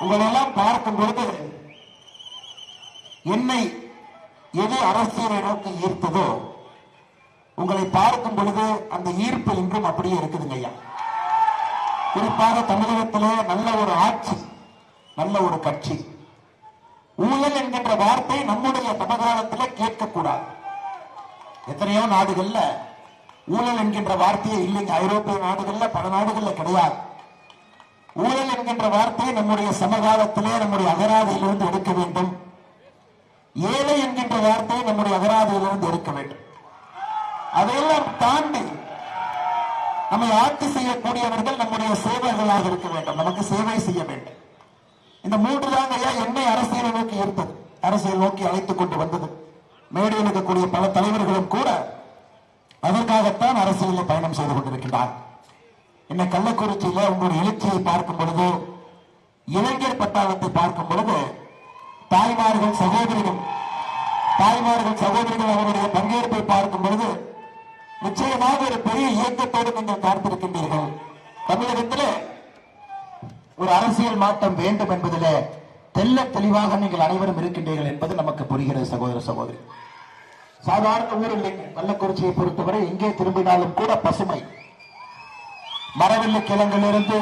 உங்களெல்லாம் பார்க்கும் பொழுது என்னை எது அரசியலை நோக்கி ஈர்த்ததோ உங்களை பார்க்கும் பொழுது அந்த ஈர்ப்பு இன்றும் அப்படியே இருக்குதுங்க ஐயா. குறிப்பாக தமிழகத்திலே நல்ல ஒரு ஆட்சி, நல்ல ஒரு கட்சி. ஊழல் என்கின்ற வார்த்தை நம்முடைய தமிழகத்தில் கேட்கக்கூடாது. எத்தனையோ நாடுகள்ல ஊழல் என்கின்ற வார்த்தையே இல்லைங்க. ஐரோப்பிய நாடுகள்ல பல நாடுகள்ல கிடையாது. ஊழல் என்கின்ற வார்த்தையை நம்முடைய சமகாலத்திலே நம்முடைய அகராதியிலிருந்து எடுக்க வேண்டும். ஏழை என்கின்ற வார்த்தையை நம்முடைய அகராதியிலிருந்து எடுக்க வேண்டும். அதையெல்லாம் தாண்டி நம்மை ஆட்சி செய்யக்கூடியவர்கள் நம்முடைய சேவர்களாக இருக்க வேண்டும், நமக்கு சேவை செய்ய வேண்டும். இந்த மூன்று தான் ஐயா என்னை அரசியலை நோக்கி ஈர்த்தது, அரசியல் நோக்கி அழைத்துக் கொண்டு வந்தது. மேடையில் இருக்கக்கூடிய பல தலைவர்களும் கூட அதற்காகத்தான் அரசியலில் பயணம் செய்து கொண்டிருக்கிறார். என்ன கள்ளக்குறிச்சியில உங்களுடைய எழுச்சியை பார்க்கும் பொழுது, இளைஞர் பட்டாளத்தை பார்க்கும் பொழுது தாய்மார்கள் சகோதரிகள் அவருடைய பங்கேற்பை பார்க்கும் பொழுது நிச்சயமாக ஒரு பெரிய இயக்கத்தோடு நீங்கள் பார்த்திருக்கின்றீர்கள். தமிழகத்தில் ஒரு அரசியல் மாற்றம் வேண்டும் என்பதில் தெல்ல தெளிவாக நீங்கள் அனைவரும் இருக்கின்றீர்கள் என்பது நமக்கு புரிகிறது. சகோதர சகோதரி, சாதாரண ஊர் இல்லைங்க. கள்ளக்குறிச்சியை பொறுத்தவரை எங்கே திரும்பினாலும் கூட பசுமை. மரவள்ளி கிழங்கிலிருந்து,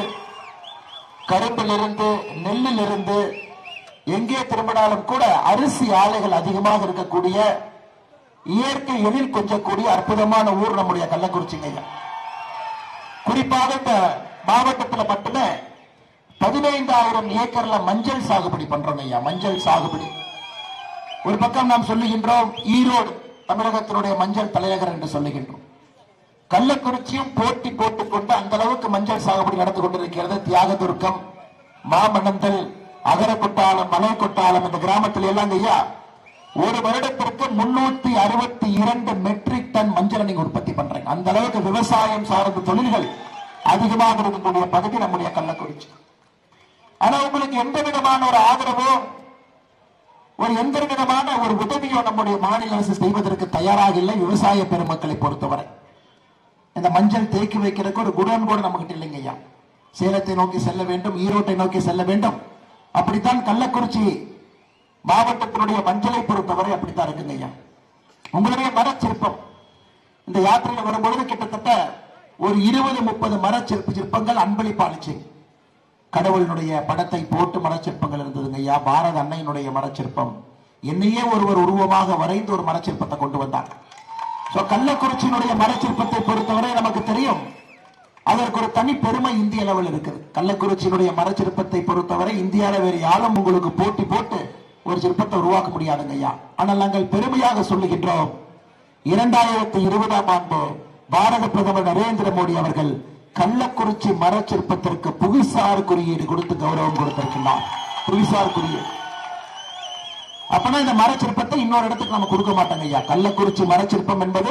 கரும்பிலிருந்து, நெல்லிலிருந்து எங்கே திரும்பினாலும் கூட அரிசி ஆலைகள் அதிகமாக இருக்கக்கூடிய, இயற்கை எழில் கொஞ்சக்கூடிய அற்புதமான ஊர் நம்முடைய கள்ளக்குறிச்சிங்க. குறிப்பாக இந்த மாவட்டத்தில் மட்டுமே 15,000 ஏக்கர்ல மஞ்சள் சாகுபடி பண்றோம் ஐயா. மஞ்சள் சாகுபடி ஒரு பக்கம் நாம் சொல்லுகின்றோம், ஈரோடு தமிழகத்தினுடைய மஞ்சள் தலைநகர் என்று சொல்லுகின்றோம். கள்ளக்குறிச்சியும் போட்டி போட்டுக்கொண்டு அந்த அளவுக்கு மஞ்சள் சாகுபடி நடந்து கொண்டிருக்கிறது. தியாகதுர்க்கம், மாமணந்தல், அகரக்குட்டாலம், மலைக்கொட்டாலம் இந்த கிராமத்தில் எல்லாம் ஐயா ஒரு வருடத்திற்கு 362 மெட்ரிக் டன் மஞ்சள் நீங்க உற்பத்தி பண்றீங்க. அந்த அளவுக்கு விவசாயம் சார்ந்த தொழில்கள் அதிகமாக இருக்கக்கூடிய பகுதி நம்முடைய கள்ளக்குறிச்சி. ஆனா உங்களுக்கு எந்த விதமான ஒரு ஆதரவோ, ஒரு எந்த விதமான ஒரு உதவியோ நம்முடைய மாநில அரசு செய்வதற்கு தயாராக இல்லை. விவசாய பெருமக்களை பொறுத்தவரை இந்த மஞ்சள் தேக்கி வைக்கிறதுக்கு ஒரு குடோன் கூட நமக்கு இல்லைங்க ஐயா. சேலத்தை நோக்கி செல்ல வேண்டும், ஈரோட்டை நோக்கி செல்ல வேண்டும். அப்படித்தான் கள்ளக்குறிச்சி மாவட்டத்தினுடைய மஞ்சளை பொறுத்தவரை அப்படித்தான் இருக்குங்க ஐயா. உங்களுடைய மரச்சிற்பம் இந்த யாத்திரையில் வரும்பொழுது கிட்டத்தட்ட ஒரு 20-30 மரச்சிற்பங்கள் அன்பளிப்பாளிச்சு. கடவுளினுடைய படத்தை போட்டு மரச்சிற்பங்கள் இருந்ததுங்க ஐயா. பாரத அன்னையினுடைய மரச்சிற்பம், என்னையே ஒருவர் உருவமாக வரைந்து ஒரு மரச்சிற்பத்தை கொண்டு வந்தார். கள்ளக்குறிச்சியினுடைய மரச்சிற்பத்தை பொறுத்தவரை நமக்கு தெரியும், அதற்கு ஒரு தனி பெருமை இந்திய அளவில் இருக்குது. கள்ளக்குறிச்சியினுடைய மரச்சிற்பத்தை பொறுத்தவரை இந்தியாவில் வேறு யாரும் உங்களுக்கு போட்டி போட்டு ஒரு சிற்பத்தை உருவாக்க முடியாதுங்க ஐயா. ஆனால் நாங்கள் பெருமையாக சொல்லுகின்றோம், 2020ஆம் ஆண்டு பாரத பிரதமர் நரேந்திர மோடி அவர்கள் கள்ளக்குறிச்சி மரச்சிற்பத்திற்கு புவிசார் குறியீடு கொடுத்து கௌரவம் கொடுத்திருக்கிறார். புவிசார் குறியீடு. அப்பனா இந்த மரச்சிற்பத்தை இன்னொரு இடத்துக்கு நம்ம கொடுக்க மாட்டாங்க ஐயா. கள்ளக்குறிச்சி மரச்சிற்பம் என்பது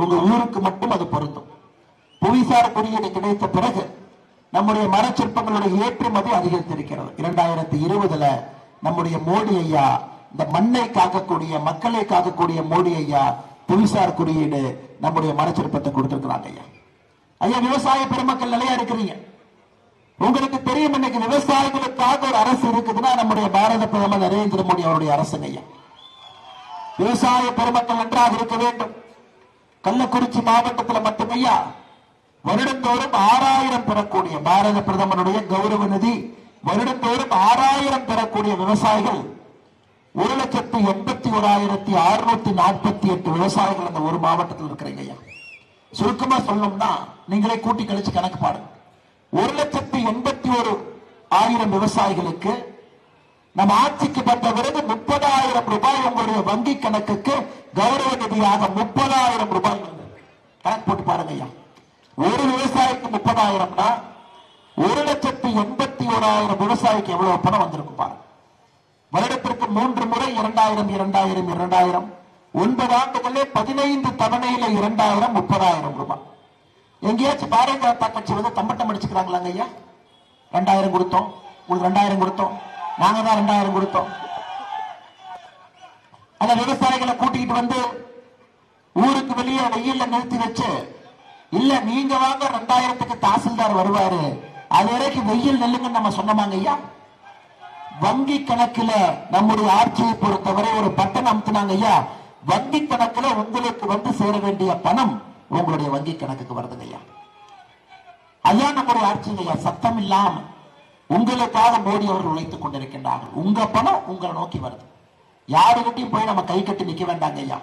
உங்க ஊருக்கு மட்டும் அது பொருந்தும். புவிசார் குறியீடு கிடைத்த பிறகு நம்முடைய மரச்சிற்பங்களுடைய ஏற்றுமதி அதிகரித்திருக்கிறது. 2020ல நம்முடைய மோடி ஐயா, இந்த மண்ணை காக்கக்கூடிய, மக்களை காக்கக்கூடிய மோடி ஐயா புவிசார் குறியீடு நம்முடைய மரச்சிற்பத்தை கொடுத்திருக்கிறாங்க ஐயா. ஐயா, விவசாய பெருமக்கள் நிலையா இருக்கிறீங்க. உங்களுக்கு தெரியும், இன்னைக்கு விவசாயிகளுக்காக ஒரு அரசு இருக்குதுன்னா நம்முடைய பாரத பிரதமர் நரேந்திர மோடி அவருடைய அரசுங்க ஐயா. விவசாய பெருமக்கள் நன்றாக இருக்க வேண்டும். கள்ளக்குறிச்சி மாவட்டத்தில் மட்டும் ஐயா வருடந்தோறும் 6,000 பெறக்கூடிய பாரத பிரதமருடைய கௌரவ நிதி, வருடந்தோறும் 6,000 பெறக்கூடிய விவசாயிகள் 1,81,648 விவசாயிகள் அந்த ஒரு மாவட்டத்தில் இருக்கிறீங்க ஐயா. சுருக்கமா சொல்லணும்னா நீங்களே கூட்டி கழிச்சு கணக்கு பாருங்க. 1,81,000 விவசாயிகளுக்கு நம்ம ஆட்சிக்கு வந்த பிறகு 30,000 ரூபாய் உங்களுடைய வங்கி கணக்குக்கு கௌரவ நிதியாக 30,000 ரூபாய் கணக்கு போட்டு பாருங்க ஐயா. ஒரு விவசாயிக்கு 30,000னா 1,81,000 விவசாயிக்கு எவ்வளவு பணம் வந்திருக்கும் பாருங்க. வருடத்திற்கு 3 முறை 2,000 9 ஆண்டுகளே 15 தவணையில 2,000 30,000 ரூபாய். எங்கேயாச்சும் பாரதிய ஜனதா கட்சி வந்து தம்பட்டம் அடிச்சுக்கிறாங்களாங்க ஐயா? 2,000 கொடுத்தோம், உங்களுக்கு 2,000 கொடுத்தோம், நாங்க தான் 2,000 கொடுத்தோம். அந்த விவசாயிகளை கூட்டிக்கிட்டு வந்து ஊருக்கு வெளியே வெயில்ல நிறுத்தி வச்சு, இல்ல நீங்க வாங்க 2,000க்கு தாசில்தார் வருவாரு, அது வரைக்கும் வெயில் நெல்லுங்க நம்ம சொன்னமாங்க ஐயா. வங்கி கணக்குல நம்முடைய ஆட்சியை பொறுத்தவரை ஒரு பட்டன் அமுத்தினாங்க ஐயா, வங்கி கணக்குல உங்களுக்கு வந்து சேர வேண்டிய பணம் உங்களுடைய வங்கி கணக்குக்கு வருதுங்க ஐயா. அதான் நம்முடைய ஆட்சிங்க ஐயா. சத்தம் இல்லாம உங்களுக்காக மோடி அவர்கள் உழைத்துக் கொண்டிருக்கின்றார்கள். உங்க பணம் உங்களை நோக்கி வருது. யாருகிட்டையும் போய் நம்ம கை கட்டி நிக்க வேண்டாங்க ஐயா.